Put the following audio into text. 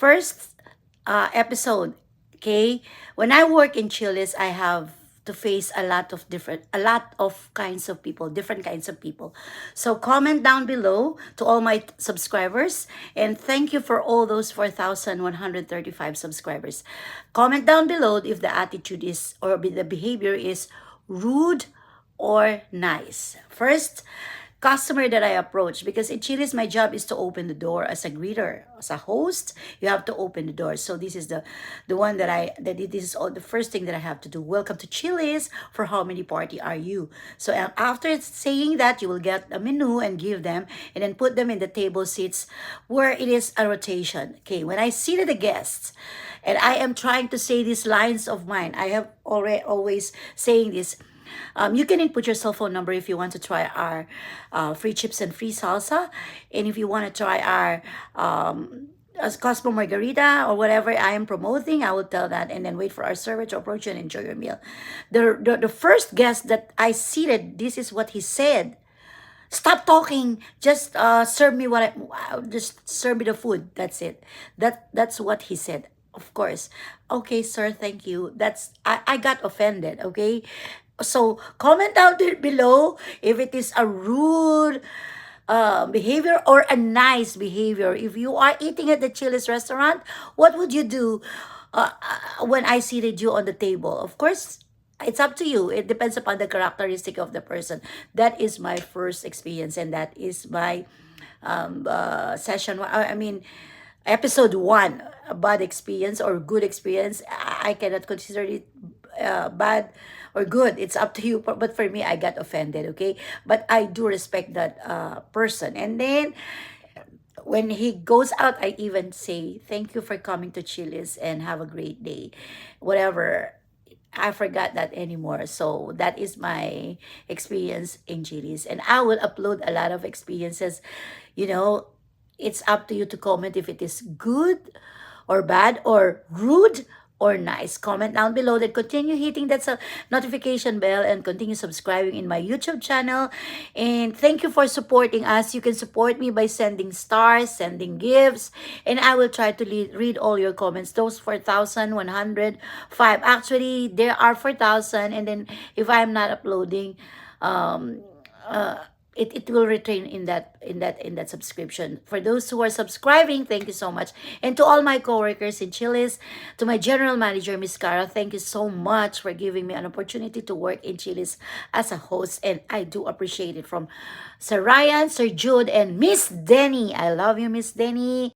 first episode, okay? When I work in Chili's, I have to face a lot of kinds of people, different kinds of people. So comment down below to all my subscribers, and thank you for all those 4,135 subscribers. Comment down below if the attitude is or the behavior is rude or nice. First customer that I approach, because in Chili's my job is to open the door as a greeter, as a host. You have to open the door. So this is the one this is all the first thing that I have to do. Welcome to Chili's. For how many party are you? So after saying that, you will get a menu and give them, and then put them in the table seats where it is a rotation. Okay, when I seated the guests, and I am trying to say these lines of mine, I have already always saying this. You can input your cell phone number if you want to try our free chips and free salsa. And if you want to try our as Cosmo Margarita or whatever I am promoting, I will tell that, and then wait for our server to approach you and enjoy your meal. The first guest that I seated, this is what he said. Stop talking. Just serve me just serve me the food. That's it. That's what he said. Of course. Okay, sir, thank you. I got offended, okay? So comment down there below if it is a rude behavior or a nice behavior. If you are eating at the Chili's restaurant, what would you do when I seated you on the table? Of course, it's up to you. It depends upon the characteristic of the person. That is my first experience, and that is my session. I mean, episode one, a bad experience or good experience. I cannot consider it bad or good. It's up to you. But for me, I got offended, okay? But I do respect that person. And then when he goes out, I even say, thank you for coming to Chili's and have a great day. Whatever. I forgot that anymore. So that is my experience in Chili's. And I will upload a lot of experiences. You know, it's up to you to comment if it is good or bad or rude or nice. Comment down below, then continue hitting that notification bell and continue subscribing in my YouTube channel. And thank you for supporting us. You can support me by sending stars, sending gifts, and I will try to read all your comments. Those 4,105. Actually, there are 4,000, and then if I'm not uploading, it will retain in that subscription. For those who are subscribing, thank you so much. And to all my coworkers in Chili's, to my general manager, Miss Cara, thank you so much for giving me an opportunity to work in Chili's as a host, and I do appreciate it. From Sir Ryan, Sir Jude, and Miss Denny. I love you, Miss Denny.